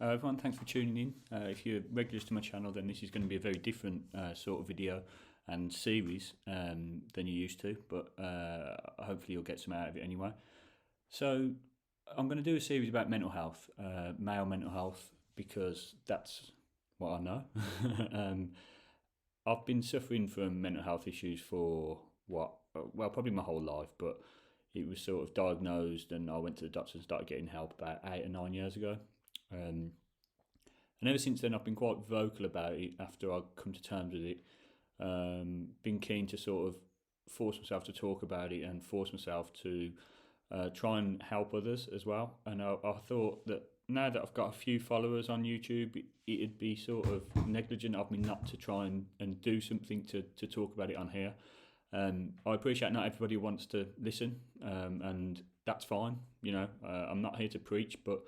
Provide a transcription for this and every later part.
Everyone, thanks for tuning in. If you're regulars to my channel, then this is going to be a very different sort of video and series than you're used to, but hopefully you'll get some out of it anyway. So I'm going to do a series about mental health, male mental health, because that's what I know. I've been suffering from mental health issues for probably my whole life, but it was sort of diagnosed and I went to the doctor and started getting help about 8 or 9 years ago. And ever since then, I've been quite vocal about it after I come to terms with it. Been keen to sort of force myself to talk about it and force myself to try and help others as well. And I thought that now that I've got a few followers on YouTube, it'd be sort of negligent of me not to try and do something to talk about it on here. I appreciate not everybody wants to listen, and that's fine. I'm not here to preach, but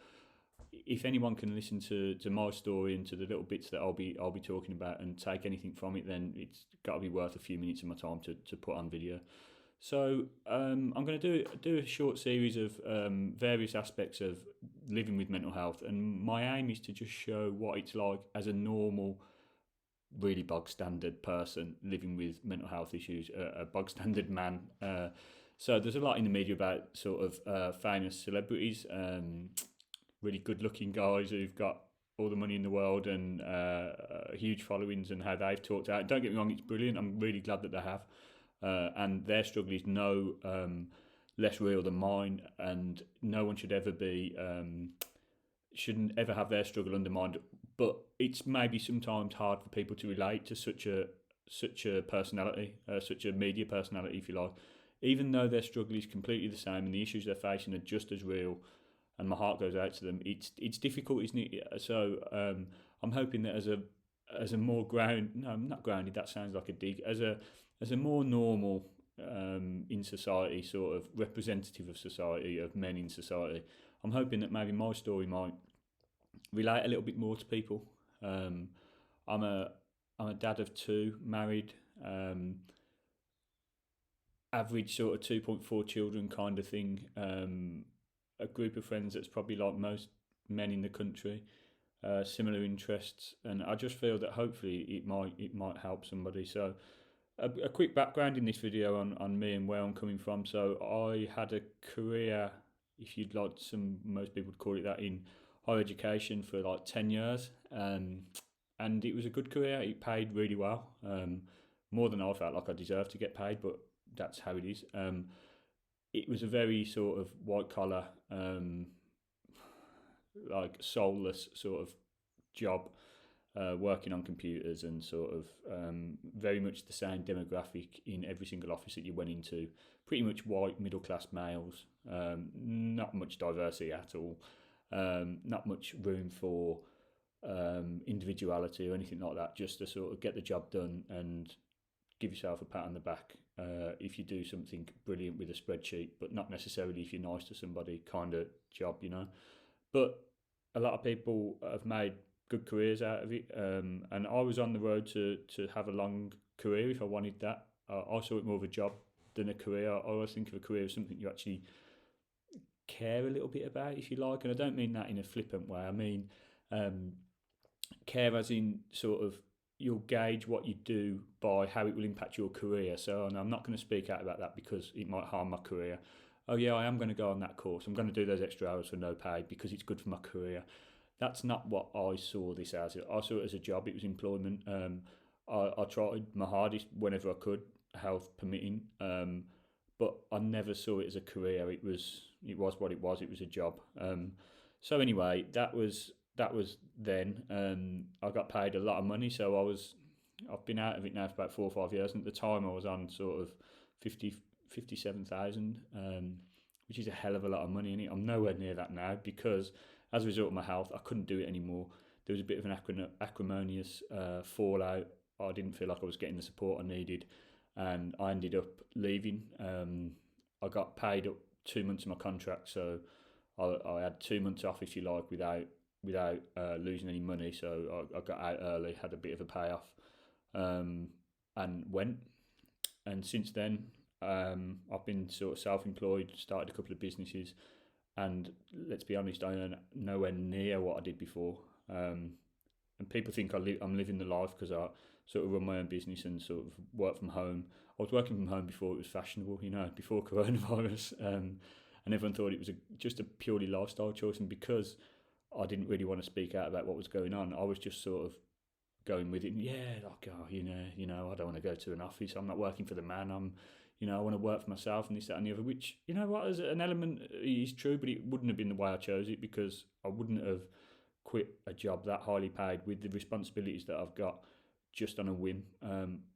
if anyone can listen to my story and to the little bits that I'll be talking about and take anything from it, then it's got to be worth a few minutes of my time to put on video. So I'm going to do a short series of various aspects of living with mental health, and my aim is to just show what it's like as a normal, really bog standard person living with mental health issues, a bog standard man. So there's a lot in the media about sort of famous celebrities, really good looking guys who've got all the money in the world and huge followings, and how they've talked out. Don't get me wrong, it's brilliant. I'm really glad that they have. And their struggle is no less real than mine, and no one should ever be shouldn't ever have their struggle undermined. But it's maybe sometimes hard for people to relate to such a personality, such a media personality, if you like, even though their struggle is completely the same and the issues they're facing are just as real. And my heart goes out to them. It's difficult, isn't it? So I'm hoping that as a more not grounded. That sounds like a dig. As a more normal in society, sort of representative of society, of men in society, I'm hoping that maybe my story might relate a little bit more to people. I'm a dad of two, married, average sort of 2.4 children kind of thing. A group of friends that's probably like most men in the country, similar interests, and I just feel that hopefully it might help somebody. So a quick background in this video on me and where I'm coming from. So I had a career, if you'd like, most people would call it that, in higher education for like 10 years, and it was a good career. It paid really well, more than I felt like I deserved to get paid, but that's how it is. It was a very sort of white collar, like soulless sort of job, working on computers and sort of very much the same demographic in every single office that you went into. Pretty much white middle class males, not much diversity at all, not much room for individuality or anything like that, just to sort of get the job done and give yourself a pat on the back if you do something brilliant with a spreadsheet, but not necessarily if you're nice to somebody kind of job, But a lot of people have made good careers out of it, and I was on the road to have a long career if I wanted that. I saw it more of a job than a career. I always think of a career as something you actually care a little bit about, if you like, and I don't mean that in a flippant way. I mean care as in sort of you'll gauge what you do by how it will impact your career. So, and I'm not going to speak out about that because it might harm my career. Oh yeah, I am going to go on that course. I'm going to do those extra hours for no pay because it's good for my career. That's not what I saw this as. I saw it as a job. It was employment. I tried my hardest whenever I could, health permitting, but I never saw it as a career. It was what it was. It was a job. So anyway, that was then. I got paid a lot of money, so I've been out of it now for about 4 or 5 years, and at the time I was on sort of 57,000, which is a hell of a lot of money, and I'm nowhere near that now because as a result of my health I couldn't do it anymore. There was a bit of an acrimonious fallout. I didn't feel like I was getting the support I needed, and I ended up leaving. I got paid up 2 months of my contract, so I had 2 months off, if you like, without losing any money. So I got out early, had a bit of a payoff, and went. And since then, I've been sort of self-employed, started a couple of businesses, and let's be honest, I earn nowhere near what I did before. And people think I'm living the life because I sort of run my own business and sort of work from home. I was working from home before it was fashionable, before coronavirus, and everyone thought it was just a purely lifestyle choice. And because I didn't really want to speak out about what was going on, I was just sort of going with it. Yeah, like, oh, I don't want to go to an office. I'm not working for the man. I want to work for myself and this, that, and the other. Which, as an element is true, but it wouldn't have been the way I chose it, because I wouldn't have quit a job that highly paid with the responsibilities that I've got just on a whim.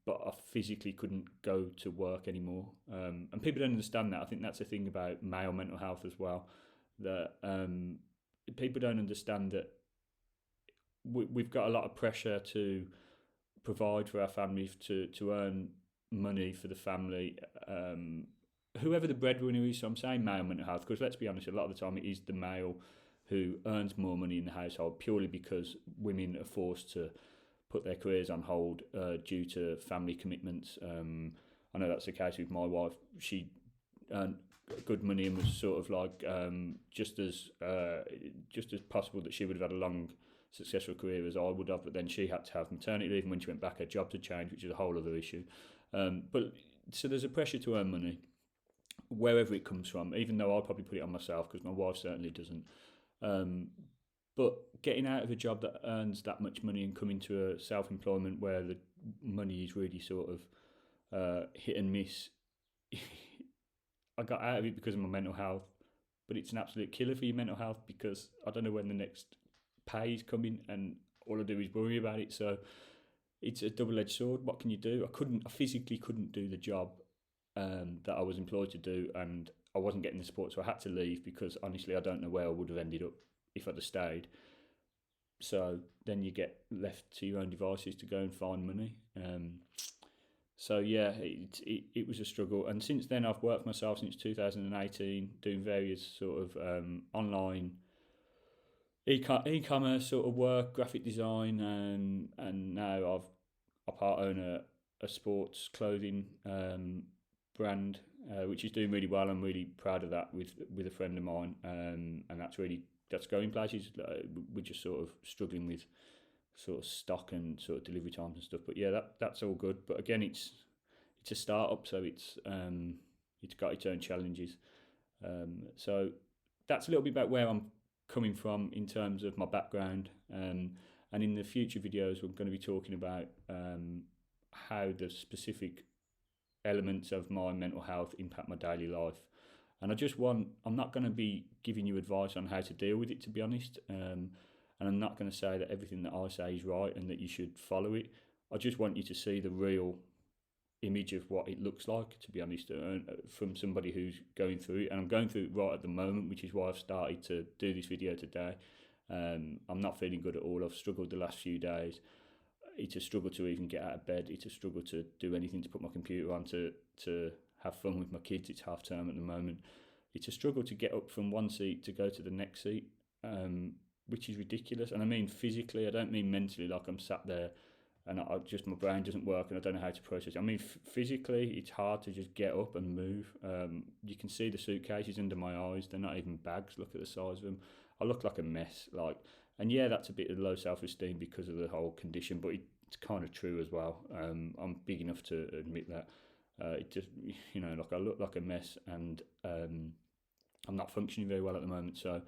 But I physically couldn't go to work anymore. And people don't understand that. I think that's the thing about male mental health as well, that people don't understand that we've got a lot of pressure to provide for our family, to earn money for the family, whoever the breadwinner is. So I'm saying male mental health because, let's be honest, a lot of the time it is the male who earns more money in the household, purely because women are forced to put their careers on hold due to family commitments. I know that's the case with my wife. She earned good money and was sort of like just as possible that she would have had a long, successful career as I would have, but then she had to have maternity leave, and when she went back her job had changed, which is a whole other issue. But so there's a pressure to earn money wherever it comes from, even though I'll probably put it on myself because my wife certainly doesn't. But getting out of a job that earns that much money and coming to a self-employment where the money is really sort of hit and miss, I got out of it because of my mental health, but it's an absolute killer for your mental health because I don't know when the next pay is coming, and all I do is worry about it. So it's a double-edged sword. What can you do? I physically couldn't do the job that I was employed to do, and I wasn't getting the support, so I had to leave because honestly I don't know where I would have ended up if I'd have stayed. So then you get left to your own devices to go and find money. So yeah, it was a struggle, and since then I've worked for myself since 2018, doing various sort of online e-commerce sort of work, graphic design, and now I part own a sports clothing brand, which is doing really well. I'm really proud of that with a friend of mine, and that's going places. We're just sort of struggling with sort of stock and sort of delivery times and stuff. But yeah, that's all good. But again, it's a startup, so it's got its own challenges. So that's a little bit about where I'm coming from in terms of my background. And in the future videos, we're going to be talking about how the specific elements of my mental health impact my daily life. And I'm not going to be giving you advice on how to deal with it, to be honest. And I'm not going to say that everything that I say is right and that you should follow it. I just want you to see the real image of what it looks like, to be honest, from somebody who's going through it. And I'm going through it right at the moment, which is why I've started to do this video today. I'm not feeling good at all. I've struggled the last few days. It's a struggle to even get out of bed. It's a struggle to do anything, to put my computer on, to have fun with my kids. It's half term at the moment. It's a struggle to get up from one seat to go to the next seat, which is ridiculous. And I mean physically, I don't mean mentally, like I'm sat there and my brain doesn't work and I don't know how to process it. I mean physically, it's hard to just get up and move. You can see the suitcases under my eyes. They're not even bags. Look at the size of them. I look like a mess. And yeah, that's a bit of low self-esteem because of the whole condition, but it's kind of true as well. I'm big enough to admit that. It just, I look like a mess, and I'm not functioning very well at the moment. So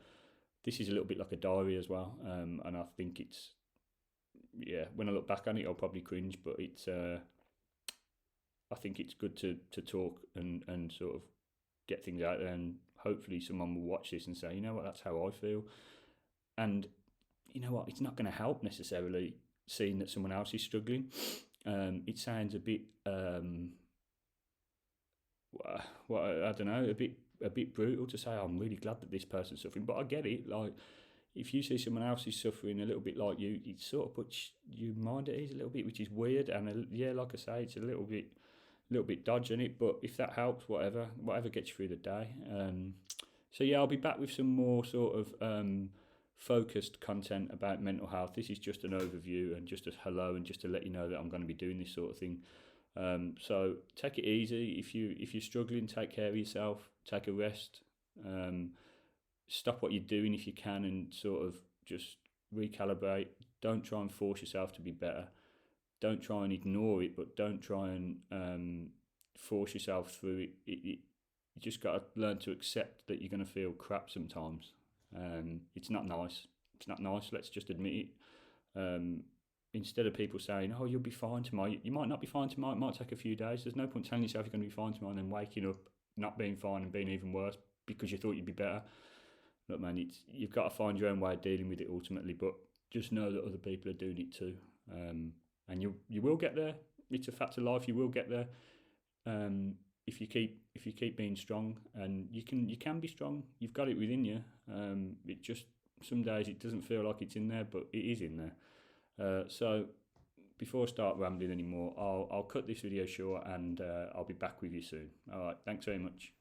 this is a little bit like a diary as well. And I think when I look back on it, I'll probably cringe, but I think it's good to talk and sort of get things out there, and hopefully someone will watch this and say, you know what, that's how I feel. And you know what, it's not going to help necessarily seeing that someone else is struggling. It sounds a bit, I don't know, a bit brutal to say, I'm really glad that this person's suffering, but I get it. Like, if you see someone else is suffering a little bit like you, it sort of puts your mind at ease a little bit, which is weird. And like I say, it's a little bit dodgy in it, but if that helps, whatever gets you through the day. So yeah, I'll be back with some more sort of focused content about mental health. This is just an overview and just a hello, and just to let you know that I'm going to be doing this sort of thing. So take it easy. If you're struggling, take care of yourself. Take a rest. stop what you're doing if you can and sort of just recalibrate. Don't try and force yourself to be better. Don't try and ignore it, but don't try and force yourself through it. You just got to learn to accept that you're going to feel crap sometimes. It's not nice. It's not nice. Let's just admit it. Instead of people saying, "Oh, you'll be fine tomorrow," you might not be fine tomorrow. It might take a few days. There's no point telling yourself you're going to be fine tomorrow and then waking up not being fine and being even worse because you thought you'd be better. Look, man, you've got to find your own way of dealing with it ultimately. But just know that other people are doing it too, and you will get there. It's a fact of life. You will get there. If you keep being strong, and you can be strong. You've got it within you. It just some days it doesn't feel like it's in there, but it is in there. So before I start rambling anymore, I'll cut this video short, and I'll be back with you soon. All right, thanks very much.